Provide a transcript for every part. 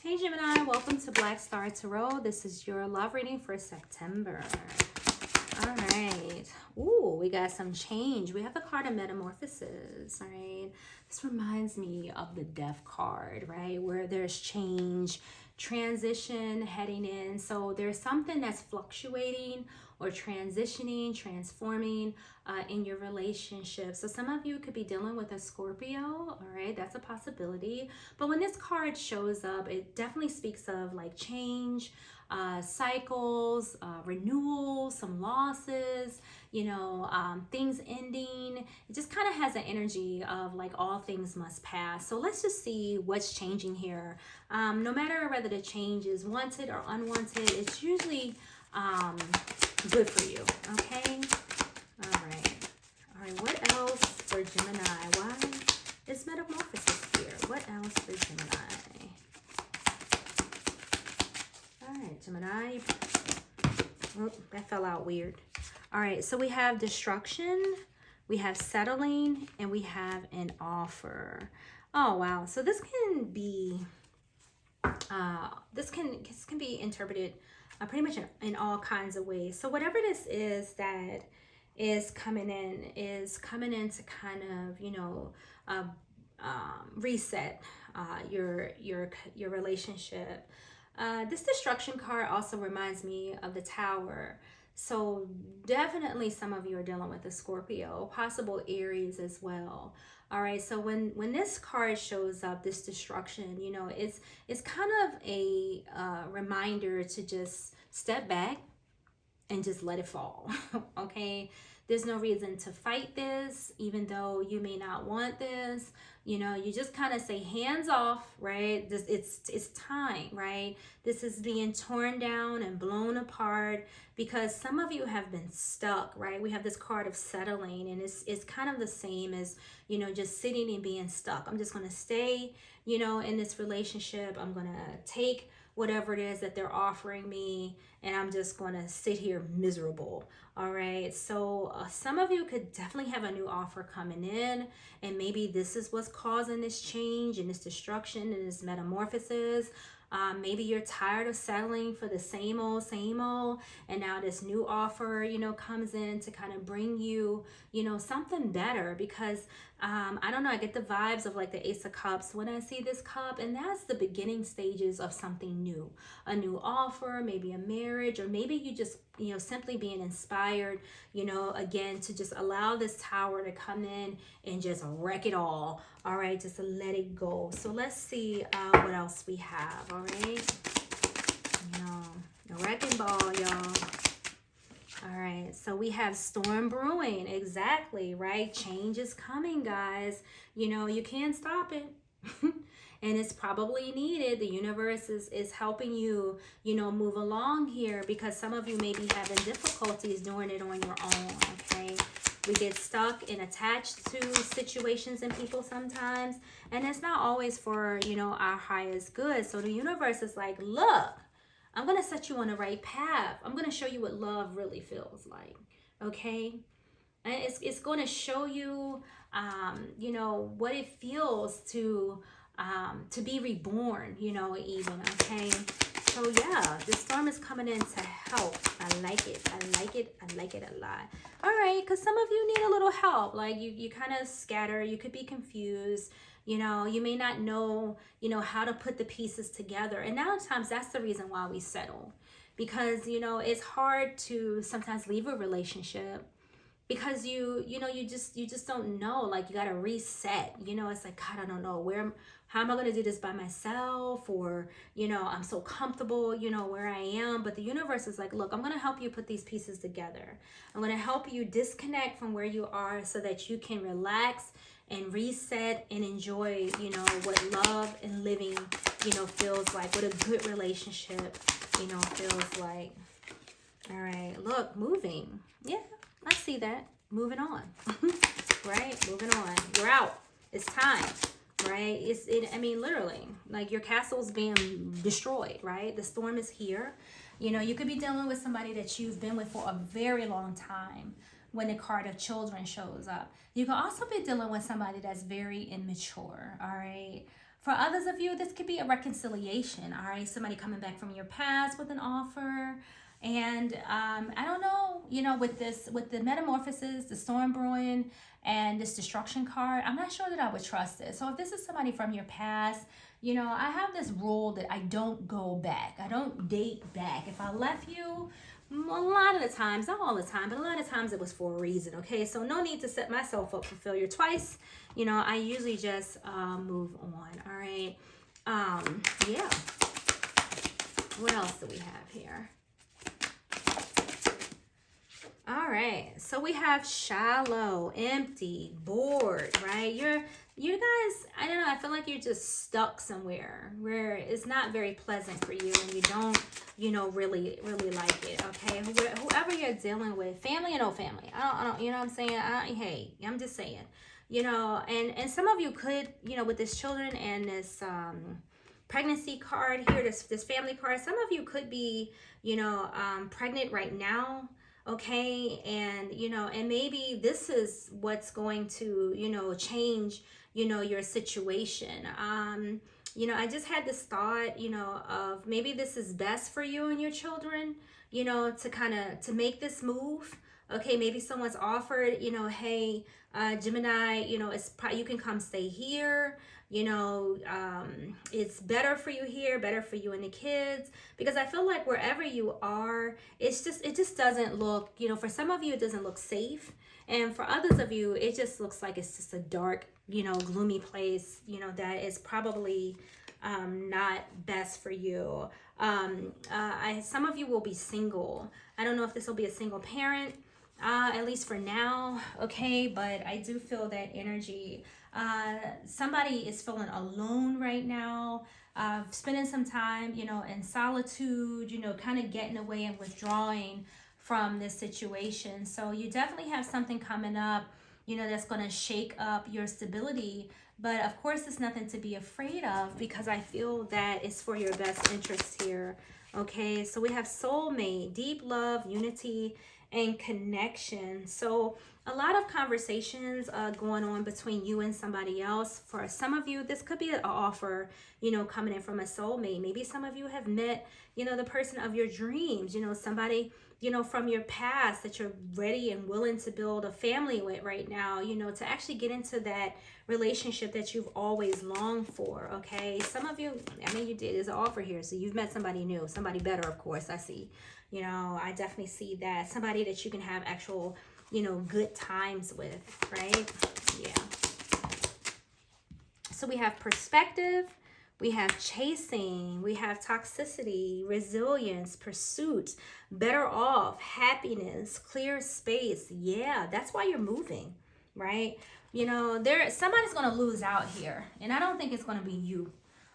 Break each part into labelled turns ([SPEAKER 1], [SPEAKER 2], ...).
[SPEAKER 1] Hey Gemini, welcome to Black Star Tarot. This is your love reading for September. All right. Ooh, we got some change. We have the card of Metamorphosis, all right? This reminds me of the Death card, right? Where there's change, transition heading in. So there's something that's fluctuating or transitioning, transforming in your relationship. So some of you could be dealing with a Scorpio, all right? That's a possibility. But when this card shows up, it definitely speaks of like change, cycles, renewal, some losses, things ending. It just kind of has an energy of like all things must pass. So let's just see what's changing here. No matter whether the change is wanted or unwanted, it's usually good for you, okay? All right, what else for Gemini? Why is Metamorphosis here? What else for Gemini? All right, Gemini. Oh, that fell out weird. All right, so we have destruction, we have settling, and we have an offer. Oh, wow. So this can be, this can be interpreted pretty much in all kinds of ways. So whatever this is that is coming in to kind of, reset your relationship. This destruction card also reminds me of the Tower. So definitely some of you are dealing with a Scorpio, possible Aries as well. All right, so when this card shows up, this destruction, it's kind of a reminder to just step back and just let it fall. Okay, there's no reason to fight this, even though you may not want this. You just kind of say hands off, right? It's time, right? This is being torn down and blown apart because some of you have been stuck, right? We have this card of settling, and it's kind of the same as just sitting and being stuck. I'm just going to stay in this relationship. I'm going to take whatever it is that they're offering me, and I'm just going to sit here miserable. All right, so some of you could definitely have a new offer coming in, and maybe this is what's causing this change and this destruction and this metamorphosis. Maybe you're tired of settling for the same old, and now this new offer, comes in to kind of bring you, something better. Because I don't know, I get the vibes of like the Ace of Cups when I see this cup, and that's the beginning stages of something new, a new offer, maybe a marriage, or maybe you just, simply being inspired, again, to just allow this Tower to come in and just wreck it all. All right, just to let it go. So let's see what else we have. All right, the wrecking ball, y'all. All right, so we have storm brewing. Exactly, right? Change is coming, guys. You can't stop it. And it's probably needed. The universe is helping you, move along here, because some of you may be having difficulties doing it on your own, okay? We get stuck and attached to situations and people sometimes, and it's not always for, our highest good. So the universe is like, look, I'm going to set you on the right path. I'm going to show you what love really feels like, okay? And it's going to show you, what it feels to be reborn, even, okay? So yeah, the storm is coming in to help. I like it. I like it. I like it a lot. All right, because some of you need a little help. Like you kind of scatter. You could be confused. You may not know, how to put the pieces together. And now times that's the reason why we settle. Because, it's hard to sometimes leave a relationship because you just don't know. Like, you got to reset. It's like, God, I don't know how am I going to do this by myself? Or, I'm so comfortable, where I am. But the universe is like, look, I'm going to help you put these pieces together. I'm going to help you disconnect from where you are so that you can relax and reset and enjoy, what love and living, feels like, what a good relationship, feels like. All right, look, moving. Yeah, I see that. Moving on, right? Moving on. You're out. It's time, right? I mean, literally, like your castle's being destroyed, right? The storm is here. You could be dealing with somebody that you've been with for a very long time when the card of children shows up. You can also be dealing with somebody that's very immature, all right? For others of you, this could be a reconciliation, all right? Somebody coming back from your past with an offer. And I don't know, with the metamorphosis, the storm brewing, and this destruction card, I'm not sure that I would trust this. So if this is somebody from your past, I have this rule that I don't go back. I don't date back. If I left you, a lot of the times, not all the time, but a lot of times it was for a reason, okay? So no need to set myself up for failure twice. I usually just move on, all right? Yeah. What else do we have here? All right, so we have shallow, empty, bored, right? You guys, I don't know, I feel like you're just stuck somewhere where it's not very pleasant for you and you don't, really like it, okay? Whoever you're dealing with, family or no family, I don't, what I'm saying? Hey, I'm just saying, and some of you could, with this children and this pregnancy card here, this family card, some of you could be, pregnant right now. Okay, and and maybe this is what's going to change your situation. I just had this thought of maybe this is best for you and your children, to kind of to make this move. Okay, maybe someone's offered, hey, Gemini, it's probably you can come stay here. It's better for you here, better for you and the kids, because I feel like wherever you are, it just doesn't look, for some of you, it doesn't look safe. And for others of you, it just looks like it's just a dark, gloomy place, that is probably not best for you. Some of you will be single. I don't know if this will be a single parent, at least for now, okay, but I do feel that energy. Somebody is feeling alone right now, spending some time, in solitude, kind of getting away and withdrawing from this situation. So you definitely have something coming up, that's going to shake up your stability. But of course, it's nothing to be afraid of because I feel that it's for your best interest here. Okay, so we have soulmate, deep love, unity, and connection. So a lot of conversations going on between you and somebody else. For some of you, this could be an offer, coming in from a soulmate. Maybe some of you have met, the person of your dreams, somebody, from your past that you're ready and willing to build a family with right now, to actually get into that relationship that you've always longed for, okay? Some of you, you did, there's an offer here. So you've met somebody new, somebody better, of course, I see. I definitely see that. Somebody that you can have actual, good times with, right? Yeah. So we have perspective, we have chasing, we have toxicity, resilience, pursuit, better off, happiness, clear space. Yeah, that's why you're moving, right? Somebody's going to lose out here, and I don't think it's going to be you.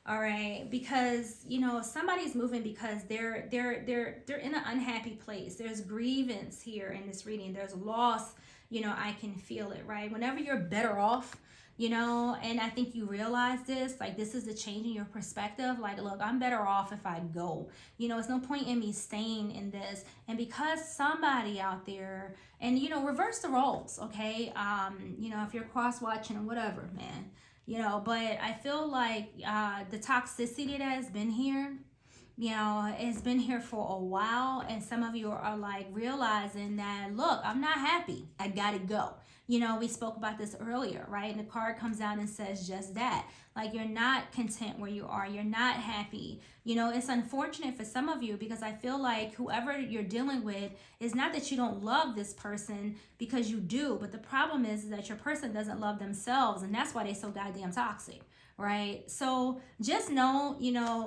[SPEAKER 1] All right, because somebody's moving because they're in an unhappy place. There's grievance here in this reading. There's loss. I can feel it, right? Whenever you're better off, and I think you realize this, like this is the change in your perspective. Like, look, I'm better off if I go. It's no point in me staying in this. And because somebody out there, and reverse the roles, okay? If you're cross watching or whatever, man. But I feel like the toxicity that has been here, it's been here for a while. And some of you are like realizing that, look, I'm not happy. I got to go. We spoke about this earlier, right? And the card comes out and says just that. Like, you're not content where you are. You're not happy. It's unfortunate for some of you because I feel like whoever you're dealing with is not that you don't love this person, because you do. But the problem is that your person doesn't love themselves. And that's why they're so goddamn toxic, right? So just know,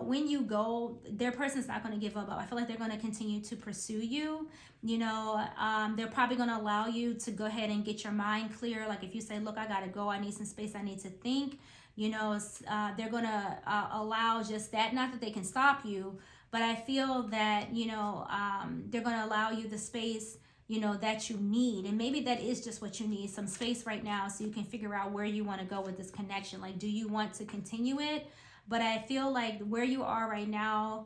[SPEAKER 1] when you go, their person's not going to give up. I feel like they're going to continue to pursue you. They're probably going to allow you to go ahead and get your mind clear. Like if you say, look, I got to go, I need some space, I need to think, they're going to allow just that. Not that they can stop you, but I feel that, they're going to allow you the space, that you need. And maybe that is just what you need, some space right now, so you can figure out where you want to go with this connection. Like, do you want to continue it? But I feel like where you are right now,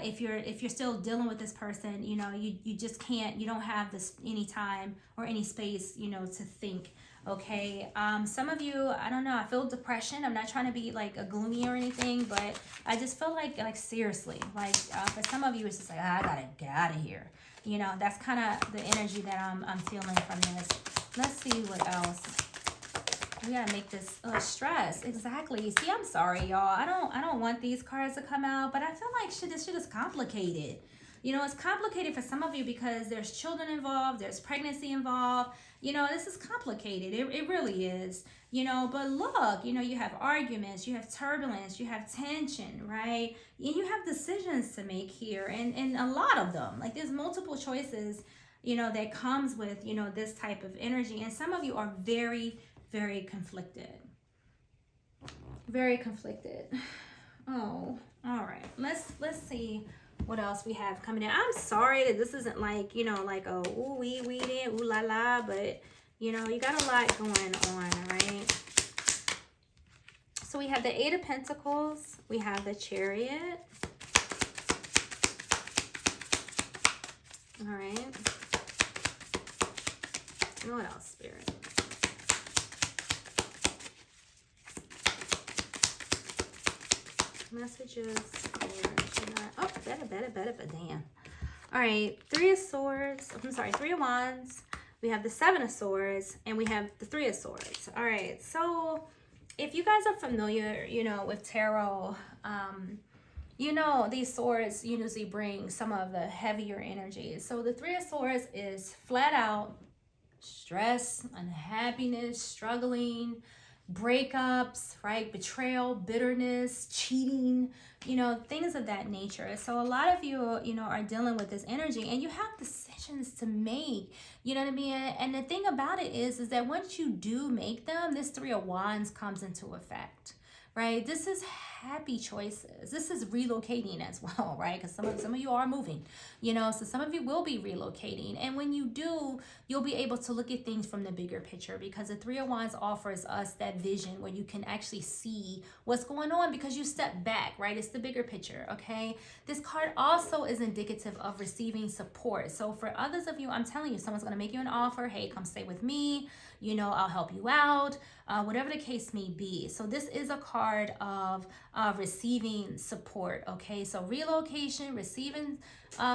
[SPEAKER 1] if you're still dealing with this person, you just can't, you don't have this any time or any space, to think. Okay, some of you, I don't know, I feel depression. I'm not trying to be like a gloomy or anything, but I just feel like seriously, like for some of you, it's just like, I gotta get out of here. You know, that's kind of the energy that I'm feeling from this. Let's see what else. We gotta make this stress. Exactly. See, I'm sorry, y'all. I don't want these cards to come out, but I feel like this shit is complicated. You know, it's complicated for some of you because there's children involved, there's pregnancy involved. You know, this is complicated. It really is. You know, but look, you know, you have arguments, you have turbulence, you have tension, right? And you have decisions to make here, and a lot of them. Like there's multiple choices, you know, that comes with, you know, this type of energy. And some of you are very conflicted. Very conflicted. Oh, all right. Let's see what else we have coming in. I'm sorry that this isn't like, you know, like a ooh wee did, ooh la la, but you know, you got a lot going on, all right? So we have the Eight of Pentacles, we have the Chariot. All right. And what else, Spirit? Messages for Gemini. Oh, better, damn. All right, Three of Swords. I'm sorry, Three of Wands. We have the Seven of Swords, and we have the Three of Swords. All right, so if you guys are familiar, you know, with tarot, you know, these swords usually bring some of the heavier energies. So the Three of Swords is flat out stress, unhappiness, struggling, breakups, right? Betrayal, bitterness, cheating, you know, things of that nature. So a lot of you, you know, are dealing with this energy and you have decisions to make, you know what I mean? And the thing about it is that once you do make them, this Three of Wands comes into effect, right? This is happy choices. This is relocating as well, right? Because some of you are moving, you know, so some of you will be relocating. And when you do, you'll be able to look at things from the bigger picture, because the Three of Wands offers us that vision where you can actually see what's going on because you step back, right? It's the bigger picture, okay? This card also is indicative of receiving support. So for others of you, I'm telling you, someone's going to make you an offer. Hey, come stay with me. You know, I'll help you out, whatever the case may be. So this is a card of receiving support, okay? So relocation, receiving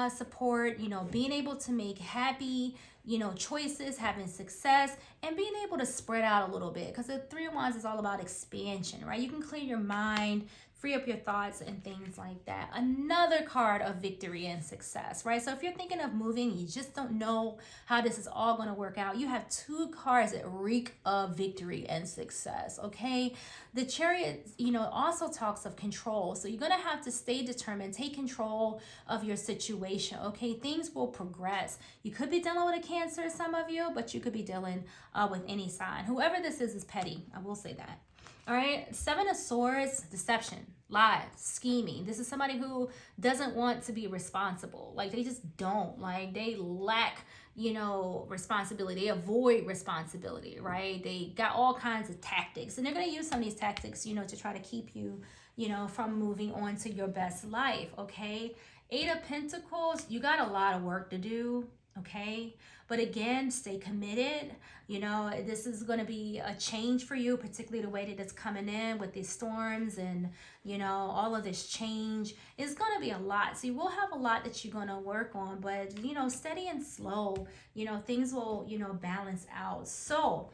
[SPEAKER 1] support, you know, being able to make happy, you know, choices, having success, and being able to spread out a little bit, because the Three of Wands is all about expansion, right? You can clear your mind, free up your thoughts and things like that. Another card of victory and success, right? So if you're thinking of moving, you just don't know how this is all going to work out, you have two cards that reek of victory and success, okay? The Chariot, you know, also talks of control. So you're going to have to stay determined, take control of your situation, okay? Things will progress. You could be dealing with a Cancer, some of you, but you could be dealing with any sign. Whoever this is petty. I will say that. All right, Seven of Swords, deception, lies, scheming. This is somebody who doesn't want to be responsible. Like they just don't. Like they lack, you know, responsibility. They avoid responsibility, right? They got all kinds of tactics, and they're going to use some of these tactics, you know, to try to keep you, you know, from moving on to your best life, okay? Eight of Pentacles, you got a lot of work to do, okay? But again, stay committed. You know, this is going to be a change for you, particularly the way that it's coming in with these storms and, you know, all of this change. It's going to be a lot. So you will have a lot that you're going to work on, but, you know, steady and slow, you know, things will, you know, balance out. So,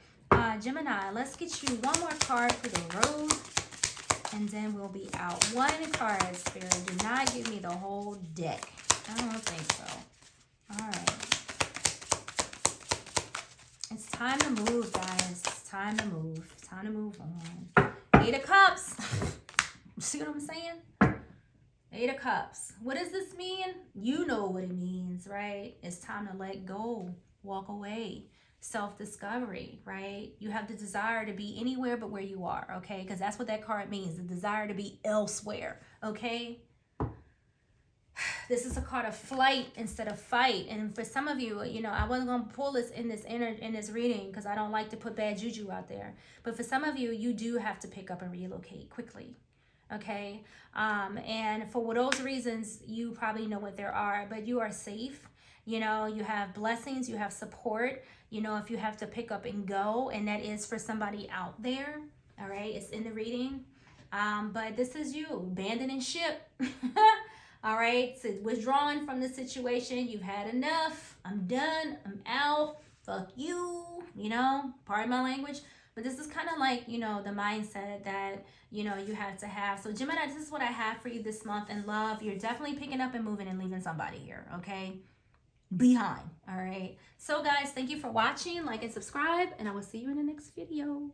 [SPEAKER 1] Gemini, let's get you one more card for the road, and then we'll be out. One card, Spirit. Do not give me the whole deck. I don't think so. All right. It's time to move, guys. It's time to move. It's time to move on. Eight of Cups. See what I'm saying? Eight of Cups. What does this mean? You know what it means, right? It's time to let go, walk away, self-discovery, right? You have the desire to be anywhere but where you are, okay? Because that's what that card means, the desire to be elsewhere, okay? This is a card of flight instead of fight. And for some of you, you know, I wasn't going to pull this in this reading because I don't like to put bad juju out there. But for some of you, you do have to pick up and relocate quickly. Okay? And for those reasons, you probably know what there are. But you are safe You know, you have blessings, you have support, you know, if you have to pick up and go, and that is for somebody out there. All right, it's in the reading. But this is you abandoning ship. All right, so withdrawing from the situation. You've had enough. I'm done. I'm out. Fuck you. You know, pardon my language. But this is kind of like, you know, the mindset that, you know, you have to have. So Gemini, this is what I have for you this month in love. You're definitely picking up and moving and leaving somebody here, okay? Behind, all right? So guys, thank you for watching. Like and subscribe, and I will see you in the next video.